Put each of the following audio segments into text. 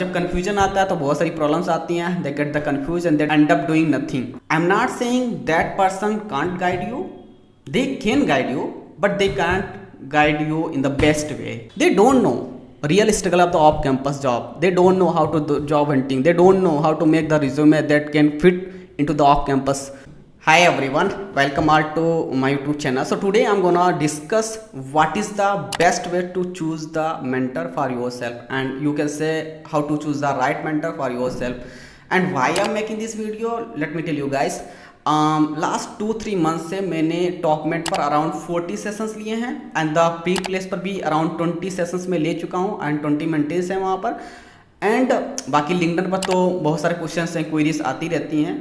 अब जब कंफ्यूजन आता है तो बहुत सारी प्रॉब्लम्स आती हैं. They get the confuse and they end up doing nothing. I am not saying that person can't guide you. They can guide you, but they can't guide you in the best way. They don't know real struggle of the off-campus job. They don't know how to do job hunting. They don't know how to make the resume that can fit into the off-campus. Hi everyone, welcome all to my YouTube channel. So today I'm gonna discuss what is the best way to choose the mentor for yourself, and you can say how to choose the right mentor for yourself. And why I'm making this video, let me tell you guys. Last 2-3 month से मैंने टॉकमेट पर around 40 sessions लिए हैं and the pre place पर भी around 20 sessions में ले चुका हूं एंड 20 मेंटेस हैं वहां पर. एंड बाकी लिंक्डइन पर तो बहुत सारे क्वेश्चंस हैं, क्वेरीज आती रहती हैं.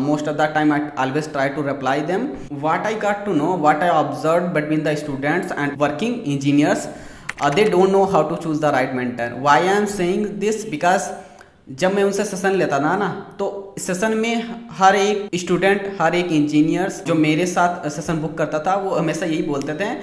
Most of the time I always try to reply them. What I got to know, what I observe between the students and working engineers, they don't know how to choose the right mentor. Why I am saying this, because जब मैं उनसे session लेता था ना, तो session में हर एक student, हर एक इंजीनियर्स जो मेरे साथ सेशन बुक करता था, वो हमेशा यही बोलते थे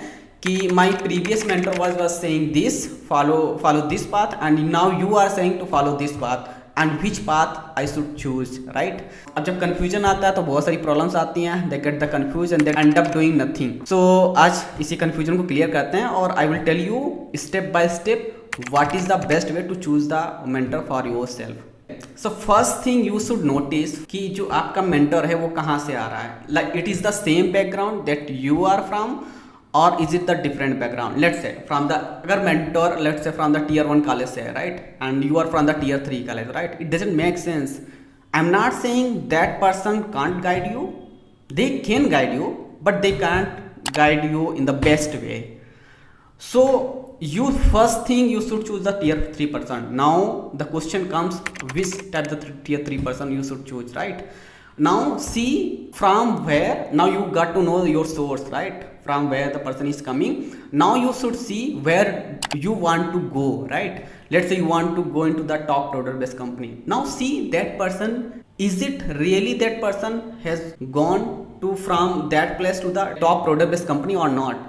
कि my previous mentor was saying this, follow this path and now you are saying to follow this path and which path I should choose, right. अब जब कंफ्यूजन आता है तो बहुत सारी प्रॉब्लम्स आती हैं. They get the confuse and they end up doing nothing. So आज इसी कंफ्यूजन को क्लियर करते हैं और I will tell you step by step what is the best way to choose the mentor for yourself. So first thing you should notice कि जो आपका mentor है वो कहाँ से आ रहा है. Like it is the same background that you are from or is it the different background. Let's say from the, अगर mentor let's say from the tier 1 college से है, right, and you are from the tier 3 college, right, it doesn't make sense. I'm not saying that person can't guide you. They can guide you, but they can't guide you in the best way. So you first thing you should choose the tier 3 person. Now the question comes, which type the tier 3 person you should choose, right? Now see from where, now you got to know your source, right, from where the person is coming. Now you should see where you want to go, right. Let's say you want to go into the top product based company. Now see that person, is it really that person has gone to from that place to the top product based company or not?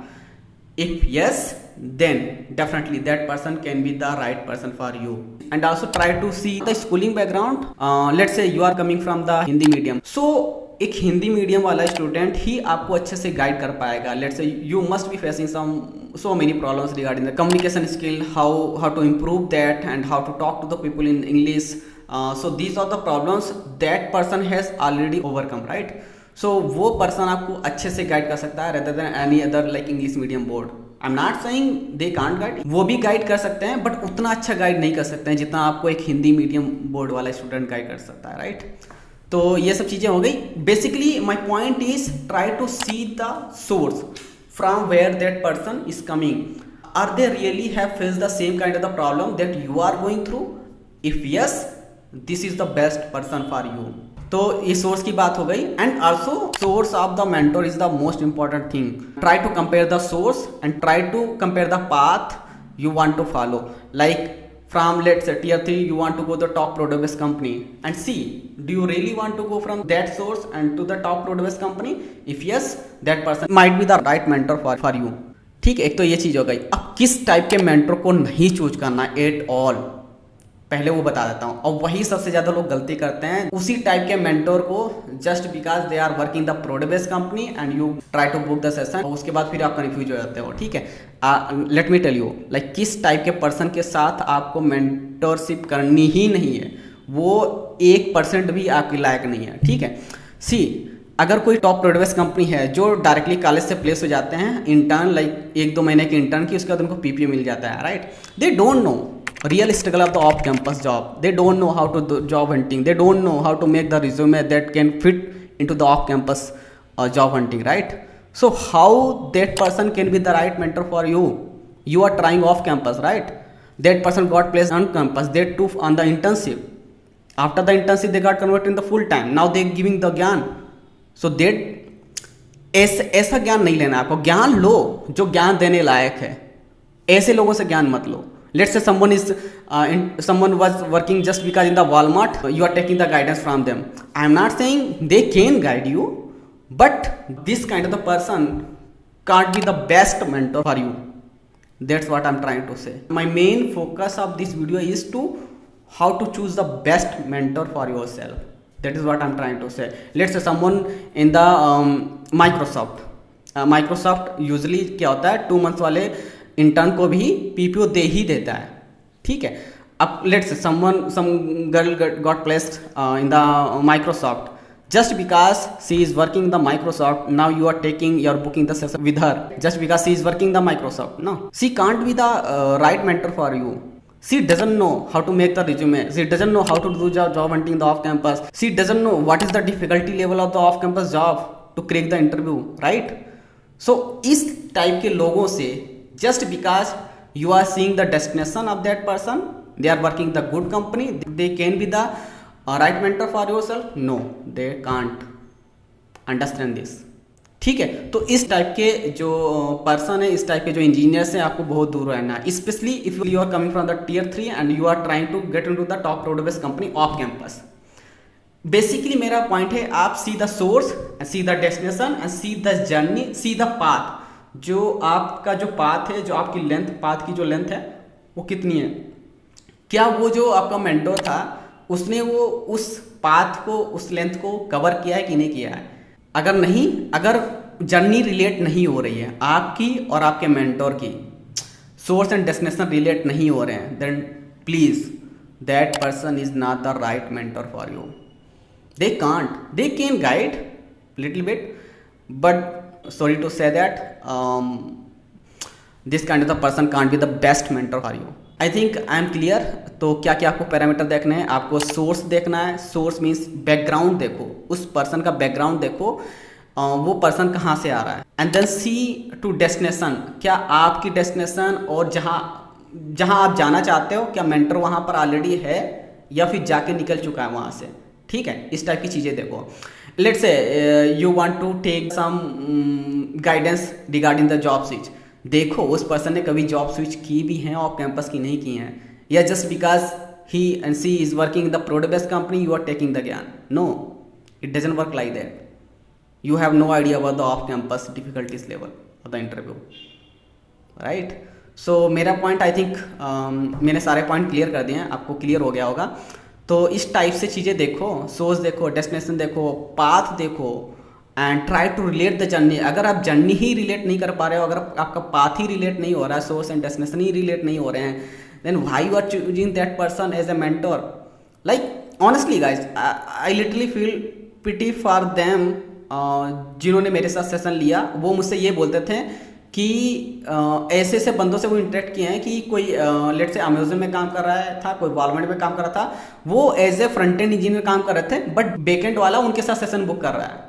If yes, then definitely that person can be the right person for you. And also try to see the schooling background. Let's say you are coming from the Hindi medium. So एक Hindi medium वाला student ही आपको अच्छे से guide कर पाएगा. Let's say you must be facing so many problems regarding the communication skill, how to improve that and how to talk to the people in English. So these are the problems that person has already overcome, right? So वो person आपको अच्छे से guide कर सकता है rather than any other like English medium board. I'm not saying they can't guide. वो भी guide कर सकते हैं बट उतना अच्छा गाइड नहीं कर सकते हैं जितना आपको एक हिंदी मीडियम बोर्ड वाला स्टूडेंट गाइड कर सकता है, राइट. तो ये सब चीज़ें हो गई. Basically my point is try to see the source from where that person is coming. Are they really have face the same kind of the problem that you are going through. If yes, this is the best person for you. तो ये source की बात हो गई. And also source of the mentor is the most important thing. Try to compare the source and try to compare the path you want to follow. Like from let's say tier 3 you want to go the top product based company and see, do you really want to go from that source and to the top product based company? If yes, that person might be the right mentor for you. ठीक है, एक तो ये चीज हो गई. अब किस टाइप के मेंटर को नहीं चूज करना एट ऑल, पहले वो बता देता हूँ. और वही सबसे ज्यादा लोग गलती करते हैं, उसी टाइप के मेंटोर को just because they are working the product based company and you try to book the session, उसके बाद फिर आप कंफ्यूज हो जाते हो. ठीक है, let me tell you like किस टाइप के पर्सन के साथ आपको मेंटोरशिप करनी ही नहीं है. वो 1% भी आपके लायक नहीं है. ठीक है, सी अगर कोई टॉप प्रोडक्ट बेस्ड कंपनी है जो डायरेक्टली कॉलेज से प्लेस हो जाते हैं इंटर्न, लाइक 1-2 महीने के इंटर्न की, उसके बाद उनको पीपीओ मिल जाता है, right. They don't no real struggle of the off campus job. They don't know how to do job hunting. They don't know how to make the resume that can fit into the off campus job hunting, right. So how that person can be the right mentor for you? You are trying off campus, right. That person got placed on campus, they took on the internship. After the internship they got converted in the full time. Now they giving the ज्ञान. So that ऐसा ज्ञान नहीं लेना आपको. ज्ञान लो जो ज्ञान देने लायक है. ऐसे लोगों से ज्ञान मत लो. Let's say someone was working just because in the Walmart, you are taking the guidance from them. I am not saying they can guide you, but this kind of the person can't be the best mentor for you. That's what I'm trying to say. My main focus of this video is to how to choose the best mentor for yourself. That is what I'm trying to say. Let's say someone in the Microsoft usually क्या होता है 2 months वाले intern को भी PPO दे ही देता है, ठीक है. अब let's say some girl got placed in the Microsoft just because she is working the Microsoft. Now you are booking the session with her just because she is working the Microsoft. No, she can't be the right mentor for you. She doesn't know how to make the resume. She doesn't know how to do job hunting the off campus. She doesn't know what is the difficulty level of the off campus job to crack the interview, right? So इस type के लोगों से just because you are seeing the destination of that person, they are working the good company, they can be the right mentor for yourself. No, they can't understand this. ठीक है, तो इस type के जो person है, इस type के जो इंजीनियर्स हैं, आपको बहुत दूर रहना है. Especially if you are coming from the tier 3 and you are trying to get into the top roadways company of campus. Basically मेरा पॉइंट है, आप see the source, see the destination and see the journey, see the path. जो आपका जो path है, जो आपकी length, path की जो लेंथ है वो कितनी है. क्या वो जो आपका मेंटोर था उसने वो उस पाथ को, उस लेंथ को कवर किया है कि नहीं किया है. अगर नहीं, अगर जर्नी रिलेट नहीं हो रही है आपकी और आपके मेंटोर की, सोर्स एंड डेस्टिनेशन रिलेट नहीं हो रहे हैं, then please that person is not the right mentor for you. They can't. They can guide little bit, but sorry to say that this kind of the person can't be the best mentor for you. I think I am clear. तो क्या क्या आपको parameter देखने हैं, आपको source देखना है. Source means background देखो, उस पर्सन का बैकग्राउंड देखो, वो पर्सन कहाँ से आ रहा है. And then see to destination, क्या आपकी डेस्टिनेशन और जहाँ आप जाना चाहते हो, क्या मेंटर वहाँ पर ऑलरेडी है या फिर जाके निकल चुका है वहाँ से. ठीक है, इस टाइप की चीज़ें देखो. Let's say you want to take some guidance regarding the job switch. देखो उस पर्सन ने कभी जॉब स्विच की भी हैं ऑफ कैंपस की नहीं की हैं, या just because he and she is working in the product based company you are taking the ज्ञान. No, it doesn't work like that. You have no idea about the off campus difficulties level of the interview, right. So मेरा point, I think मैंने सारे point clear कर दिए हैं, आपको clear हो गया होगा. तो इस टाइप से चीज़ें देखो, सोर्स देखो, डेस्टिनेशन देखो, पाथ देखो and try to relate the journey. अगर आप जर्नी ही रिलेट नहीं कर पा रहे हो, अगर आपका पाथ ही रिलेट नहीं हो रहा है, सोर्स एंड डेस्टिनेशन ही रिलेट नहीं हो रहे हैं, then why you are choosing that person as a mentor. Like honestly guys, I literally feel pity for them. जिन्होंने मेरे साथ सेशन लिया वो मुझसे ये बोलते थे कि ऐसे ऐसे बंदों से वो इंटरेक्ट किए हैं कि कोई लेट्स से अमेजन में काम कर रहा था, कोई वॉलमार्ट में काम कर रहा था, वो as a front end engineer काम कर रहे थे, बट बैकएंड वाला उनके साथ सेशन बुक कर रहा है.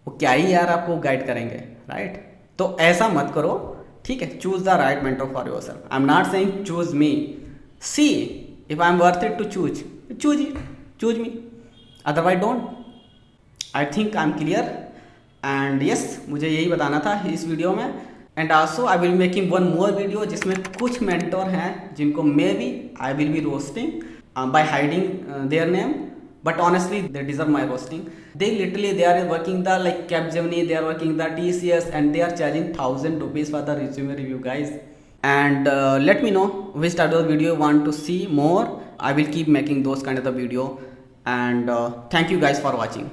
वो क्या ही यार आपको गाइड करेंगे, राइट. तो ऐसा मत करो, ठीक है. Choose the right mentor for yourself. I am not saying choose me. See if I am worth it to choose me, otherwise don't. I think I am clear. And yes, मुझे यही बताना था इस वीडियो में. And also I will making one more video जिसमें कुछ mentor हैं जिनको may be I will be roasting by hiding their name, but honestly they deserve my roasting. They literally they are working the like Capgemini, they are working the TCS and they are charging 1,000 rupees for the resume review, guys. And let me know which type of video you want to see more. I will keep making those kind of the video. And thank you guys for watching.